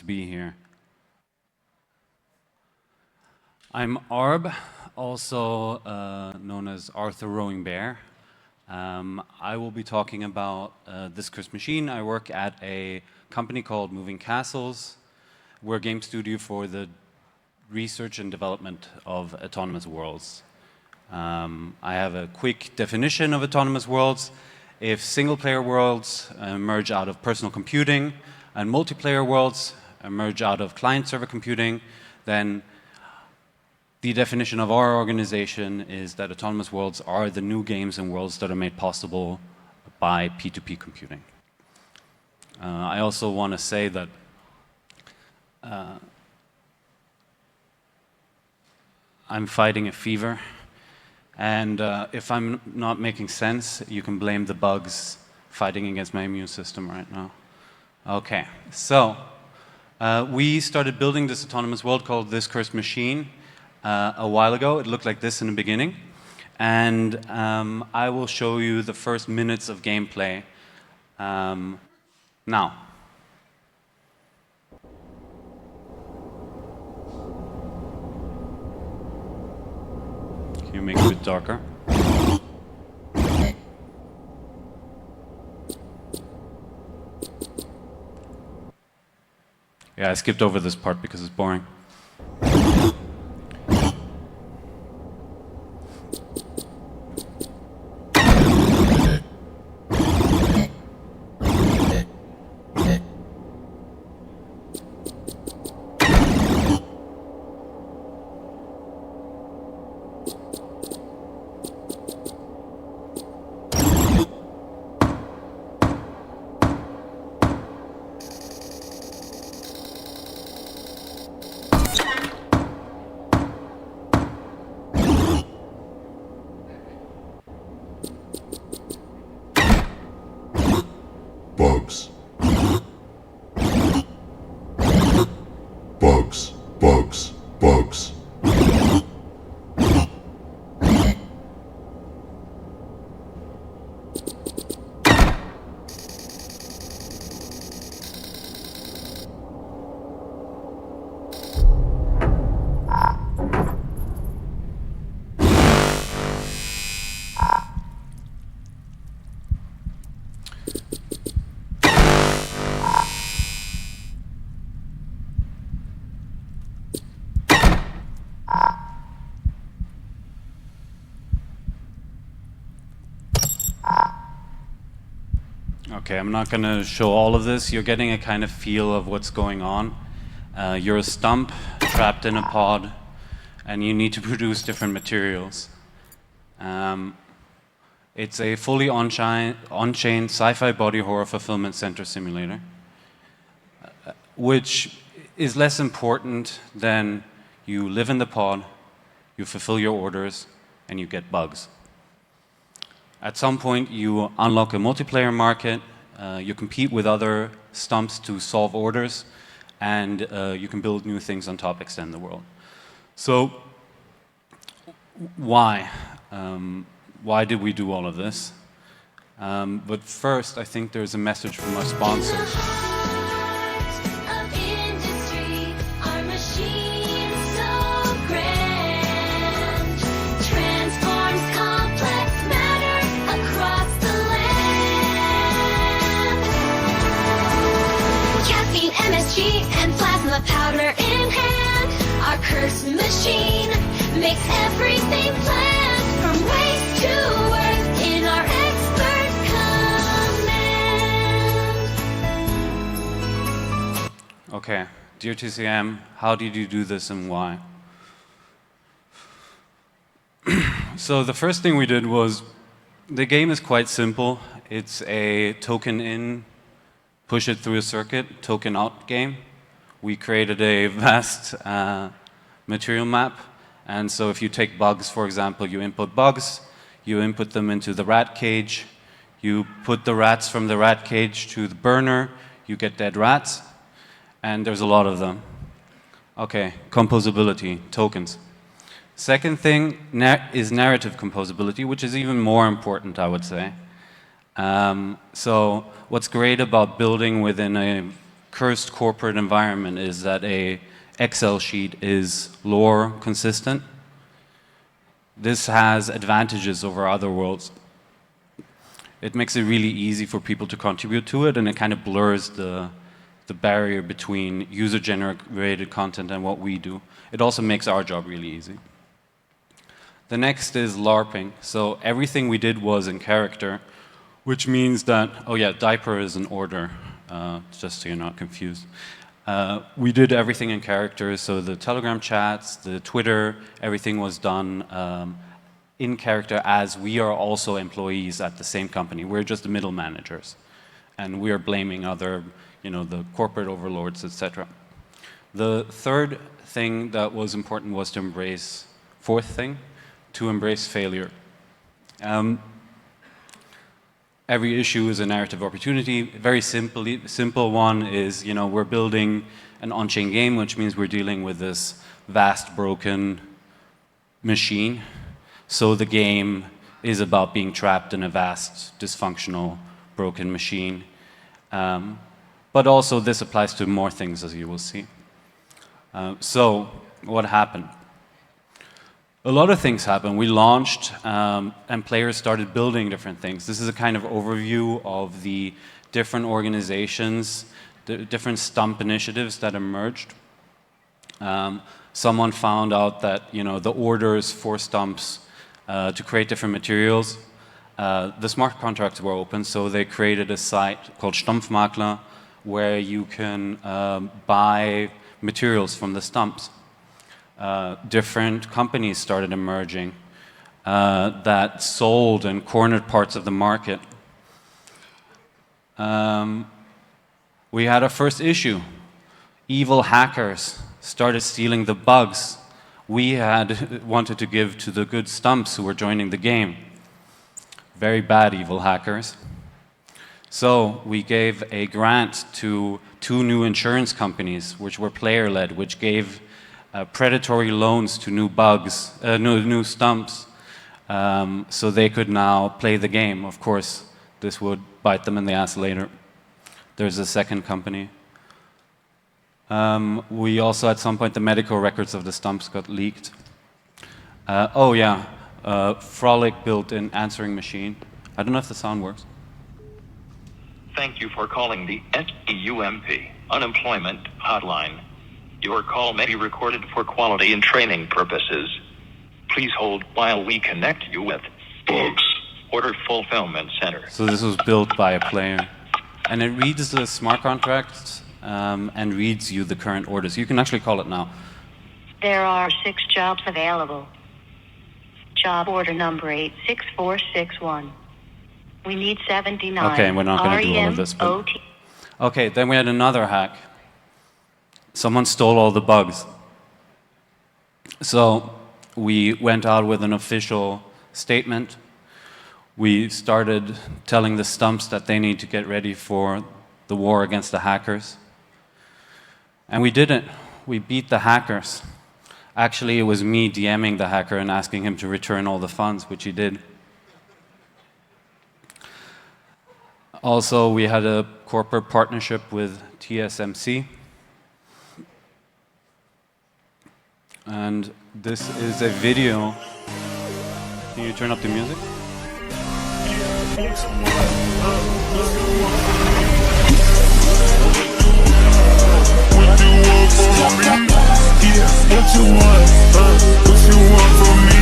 be here. I'm ARB, also known as Arthur Rowing Bear. I will be talking about this cursed machine. I work at a company called Moving Castles. We're a game studio for the research and development of autonomous worlds. I have a quick definition of autonomous worlds. If single-player worlds emerge out of personal computing and multiplayer worlds emerge out of client-server computing, then the definition of our organization is that autonomous worlds are the new games and worlds that are made possible by P2P computing. I also want to say that I'm fighting a fever, and if I'm not making sense, you can blame the bugs fighting against my immune system right now. Okay, so we started building this autonomous world called This Cursed Machine a while ago. It looked like this in the beginning, and I will show you the first minutes of gameplay now. Can you make it a bit darker? Yeah, I skipped over this part because it's boring. Bugs. Bugs, bugs, bugs. Okay, I'm not going to show all of this. You're getting a kind of feel of what's going on. You're a stump trapped in a pod, and you need to produce different materials. It's a fully on-chain sci-fi body horror fulfillment center simulator, which is less important than you live in the pod, you fulfill your orders, and you get bugs. At some point, you unlock a multiplayer market, you compete with other stumps to solve orders, and you can build new things on top, extend the world. So, why? Why did we do all of this? But first, I think there's a message from our sponsors. And plasma powder in hand, our cursed machine makes everything planned from waste to worth in our expert command. Okay, dear TCM, how did you do this and why? So the first thing we did was, the game is quite simple. It's a token in, push it through a circuit, token out game. We created a vast material map, and so if you take bugs, for example, you input bugs, you input them into the rat cage, you put the rats from the rat cage to the burner, you get dead rats, and there's a lot of them. Okay, composability, tokens. Second thing is narrative composability, which is even more important, I would say. So what's great about building within a cursed corporate environment is that a Excel sheet is lore consistent. This has advantages over other worlds. It makes it really easy for people to contribute to it, and it kind of blurs the barrier between user-generated content and what we do. It also makes our job really easy. The next is LARPing. So everything we did was in character, which means that, oh yeah, diaper is an order, just so you're not confused. We did everything in character, so the Telegram chats, the Twitter, everything was done in character, as we are also employees at the same company. We're just the middle managers, and we are blaming other, the corporate overlords, etc. The third thing that was important was to embrace, fourth thing, to embrace failure. Every issue is a narrative opportunity. Very simple one is, we're building an on-chain game, which means we're dealing with this vast broken machine. So the game is about being trapped in a vast, dysfunctional, broken machine. But also this applies to more things, as you will see. So what happened? A lot of things happened. We launched, and players started building different things. This is a kind of overview of the different organizations, the different stump initiatives that emerged. Someone found out that, the orders for stumps to create different materials, the smart contracts were open, so they created a site called Stumpfmakler, where you can buy materials from the stumps. Different companies started emerging that sold and cornered parts of the market. We had our first issue. Evil hackers started stealing the bugs we had wanted to give to the good stumps who were joining the game. Very bad evil hackers. So we gave a grant to 2 new insurance companies, which were player-led, which gave predatory loans to new bugs, new stumps, so they could now play the game. Of course, this would bite them in the ass later. There's a second company. We also, at some point, the medical records of the stumps got leaked. Oh yeah, Frolic built an answering machine. I don't know if the sound works. Thank you for calling the SEUMP Unemployment Hotline. Your call may be recorded for quality and training purposes. Please hold while we connect you with Bugs. Order Fulfillment Center. So this was built by a player. And it reads the smart contracts and reads you the current orders. You can actually call it now. There are 6 jobs available. Job order number 86461. We need 79. Okay, we're not going to do all of this. But... Okay, then we had another hack. Someone stole all the bugs. So we went out with an official statement. We started telling the stumps that they need to get ready for the war against the hackers. And we did it. We beat the hackers. Actually, it was me DMing the hacker and asking him to return all the funds, which he did. Also, we had a corporate partnership with TSMC. And this is a video. Can you turn up the music? What you want from me?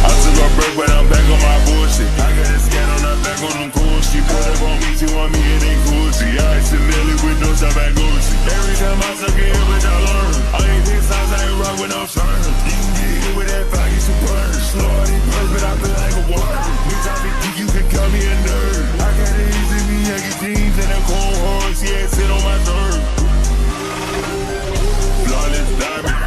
I took a break, but I'm back on my bullshit. I got a scan on her back on them cool shit. Put up on me, she want me in a Gucci. I accidentally with no shop at Gucci. Every time I suck it, but y'all learn. I ain't this size, I ain't rock with no shirt. You can get hit with that fire, you should burn. Slowly punch, but I feel like a worm. Bitch, I be geek, you can call me a nerd. I got it easy, me, Yankee jeans and a cold horse. Yeah, sit on my third. Flawless diamond.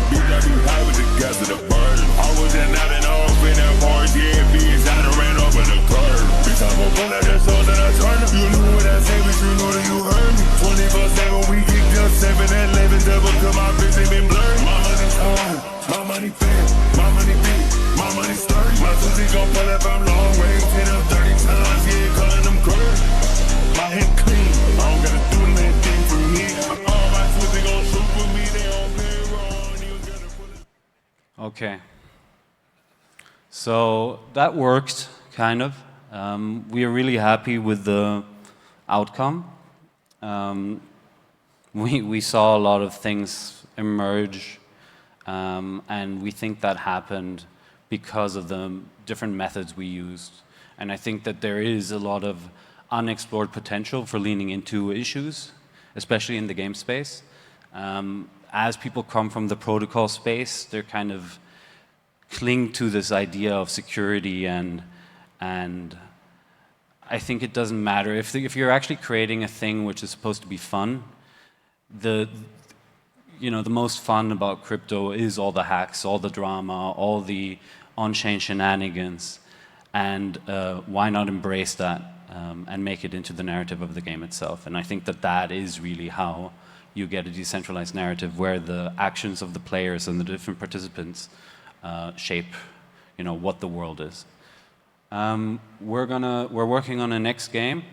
Bitch, I be high with the gas of the burn. I was just nodding off in that party, yeah, bitch, I done ran over the curb. Bitch, I'm gon' pull out that sauce and I turn up. You knew what I say, but you know that you heard me. 24/7, we get just 7 and 11 double, cause my bitch ain't been blurred. My money's home, my money fast, my money big, my money sturdy. My pussy gon' pull up, I'm long range, 10 up 30 times, yeah, calling them curves. My head clean, I don't gotta do nothing. Okay. So that worked, kind of. We are really happy with the outcome. We saw a lot of things emerge, and we think that happened because of the different methods we used. And I think that there is a lot of unexplored potential for leaning into issues, especially in the game space. As people come from the protocol space, they're kind of cling to this idea of security, and I think it doesn't matter if you're actually creating a thing which is supposed to be fun. The most fun about crypto is all the hacks, all the drama, all the on-chain shenanigans, and why not embrace that and make it into the narrative of the game itself? And I think that that is really how you get a decentralized narrative where the actions of the players and the different participants shape, what the world is. We're working on a next game.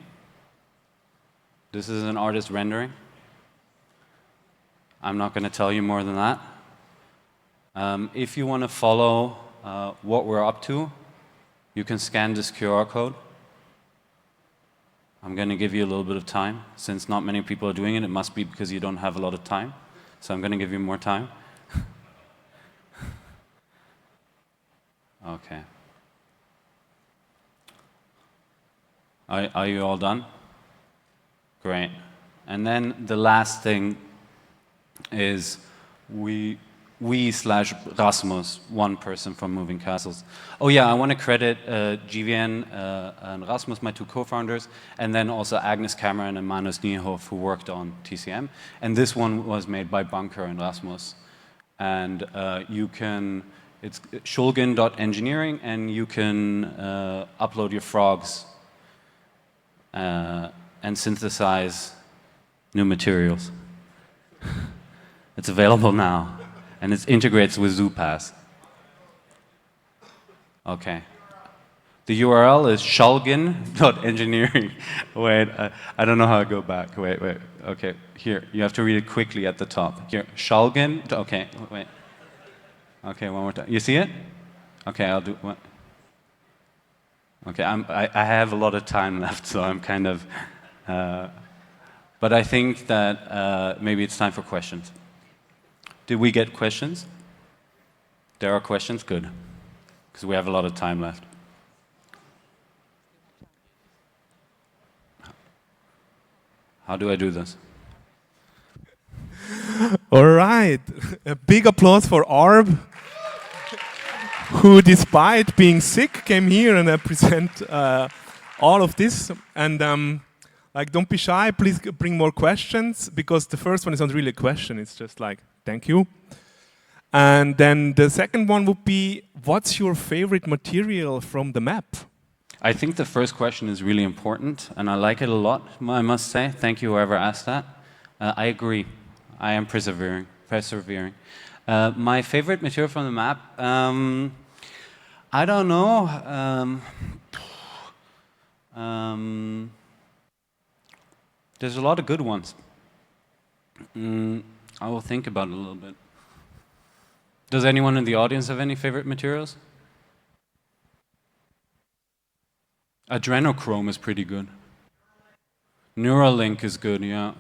This is an artist rendering. I'm not going to tell you more than that. If you want to follow what we're up to, you can scan this QR code. I'm going to give you a little bit of time. Since not many people are doing it, it must be because you don't have a lot of time. So I'm going to give you more time. Okay. Are you all done? Great. And then the last thing is we/Rasmus, one person from Moving Castles. Oh yeah, I want to credit GVN and Rasmus, my two co-founders, and then also Agnes Cameron and Manus Niehoff, who worked on TCM. And this one was made by Bunker and Rasmus. And it's shulgin.engineering, and you can upload your frogs and synthesize new materials. It's available now, and it integrates with ZooPass. Okay. The URL is shulgin.engineering. Wait, I don't know how to go back. Wait. Okay, here, you have to read it quickly at the top. Here, shulgin. Okay, wait. Okay, one more time. You see it? Okay, I'll do one. Okay, I have a lot of time left, so I'm kind of. But I think that maybe it's time for questions. Did we get questions? There are questions? Good. Because we have a lot of time left. How do I do this? All right. A big applause for ARB, who, despite being sick, came here and present all of this. And don't be shy. Please bring more questions, because the first one is not really a question. It's just like, thank you. And then the second one would be, what's your favorite material from the map? I think the first question is really important, and I like it a lot, I must say. Thank you, whoever asked that. I agree. I am persevering. My favorite material from the map? I don't know. There's a lot of good ones. I will think about it a little bit. Does anyone in the audience have any favorite materials? Adrenochrome is pretty good. Neuralink is good, yeah.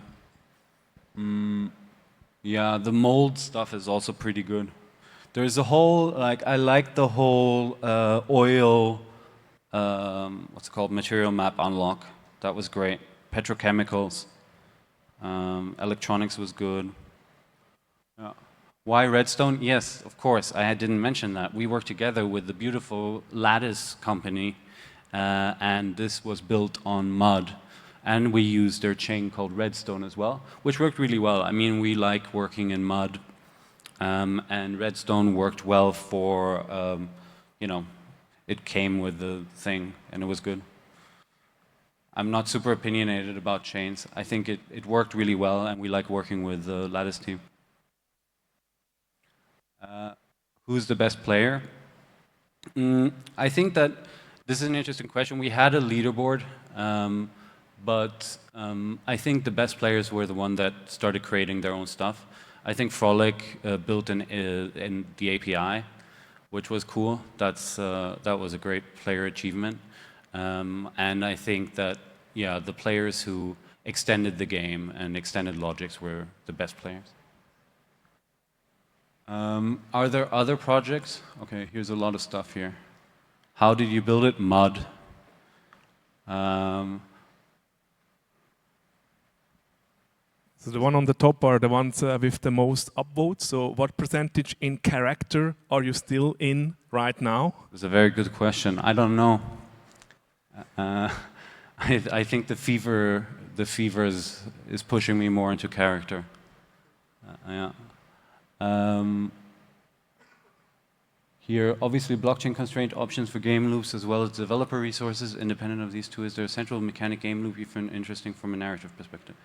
Yeah, the mold stuff is also pretty good. There's a whole, I like the whole oil, what's it called, material map unlock. That was great. Petrochemicals. Electronics was good. Yeah. Why Redstone? Yes, of course, I didn't mention that. We worked together with the beautiful Lattice company, and this was built on mud. And we used their chain called Redstone as well, which worked really well. I mean, we like working in mud, and Redstone worked well for, it came with the thing, and it was good. I'm not super opinionated about chains. I think it worked really well, and we like working with the Lattice team. Who's the best player? I think that this is an interesting question. We had a leaderboard, but I think the best players were the ones that started creating their own stuff. I think Frolic built in the API, which was cool. That was a great player achievement. And I think that, yeah, the players who extended the game and extended logics were the best players. Are there other projects? Okay, here's a lot of stuff here. How did you build it? Mud. So the one on the top are the ones with the most upvotes. So what percentage in character are you still in right now? It's a very good question. I don't know. I think the fever is pushing me more into character. Yeah. Here, obviously, blockchain constraint options for game loops as well as developer resources. Independent of these two, is there a central mechanic game loop you find interesting from a narrative perspective?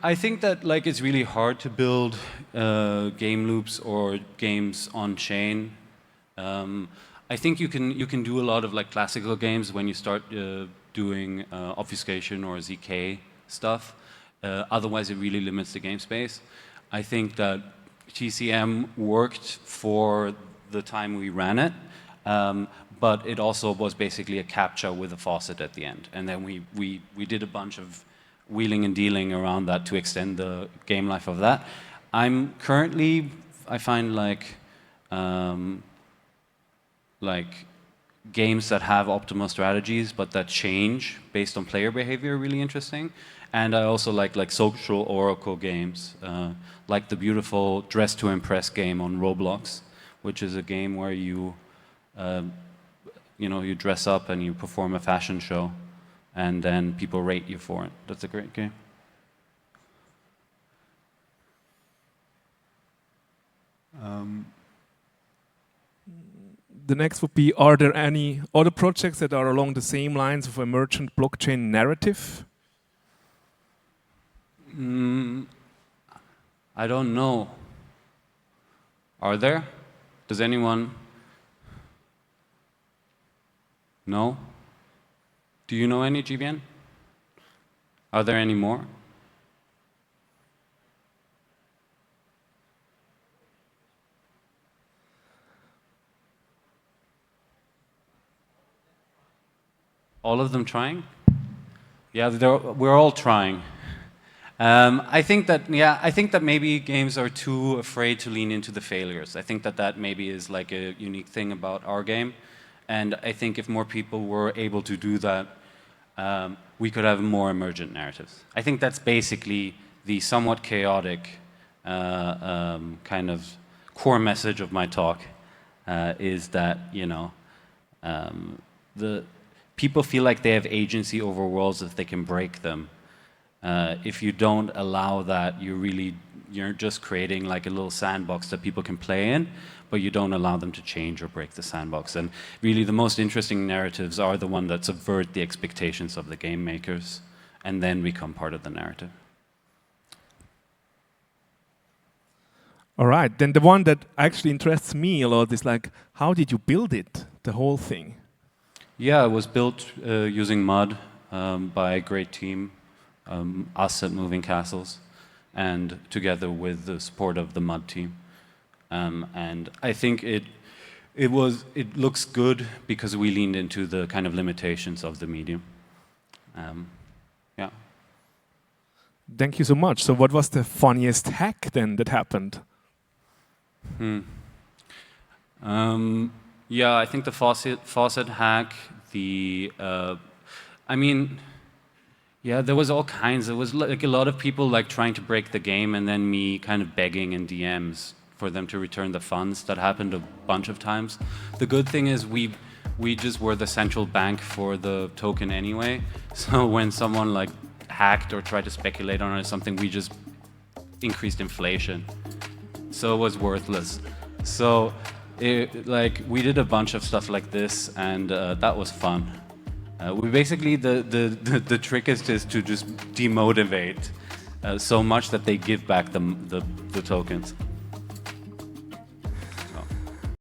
I think that like it's really hard to build game loops or games on chain. I think you can do a lot of like classical games when you start doing obfuscation or ZK stuff. Otherwise, it really limits the game space. I think that TCM worked for the time we ran it, but it also was basically a captcha with a faucet at the end. And then we did a bunch of wheeling and dealing around that to extend the game life of that. I'm currently, I find like games that have optimal strategies but that change based on player behavior really interesting. And I also like social oracle games, like the beautiful Dress to Impress game on Roblox, which is a game where you you dress up and you perform a fashion show, and then people rate you for it. That's a great game. The next would be, are there any other projects that are along the same lines of emergent blockchain narrative? I don't know. Are there? Does anyone? No? Do you know any, GBN? Are there any more? All of them trying? Yeah, we're all trying. I think that maybe games are too afraid to lean into the failures. I think that maybe is like a unique thing about our game. And I think if more people were able to do that, we could have more emergent narratives. I think that's basically the somewhat chaotic kind of core message of my talk, is that, the people feel like they have agency over worlds if they can break them. If you don't allow that, you're just creating like a little sandbox that people can play in, but you don't allow them to change or break the sandbox. And really the most interesting narratives are the ones that subvert the expectations of the game makers and then become part of the narrative. All right, then the one that actually interests me a lot is like, how did you build it, the whole thing? Yeah, it was built using mud by a great team, us at Moving Castles, and together with the support of the mud team. And I think it looks good because we leaned into the kind of limitations of the medium. Yeah. Thank you so much. So what was the funniest hack then that happened? Yeah, I think the faucet hack, yeah, there was all kinds. There was like a lot of people like trying to break the game and then me kind of begging in DMs for them to return the funds. That happened a bunch of times. The good thing is we just were the central bank for the token anyway. So when someone like hacked or tried to speculate on it or something, we just increased inflation. So it was worthless. So we did a bunch of stuff like this, and that was fun. We basically, the trick is just to demotivate so much that they give back the tokens.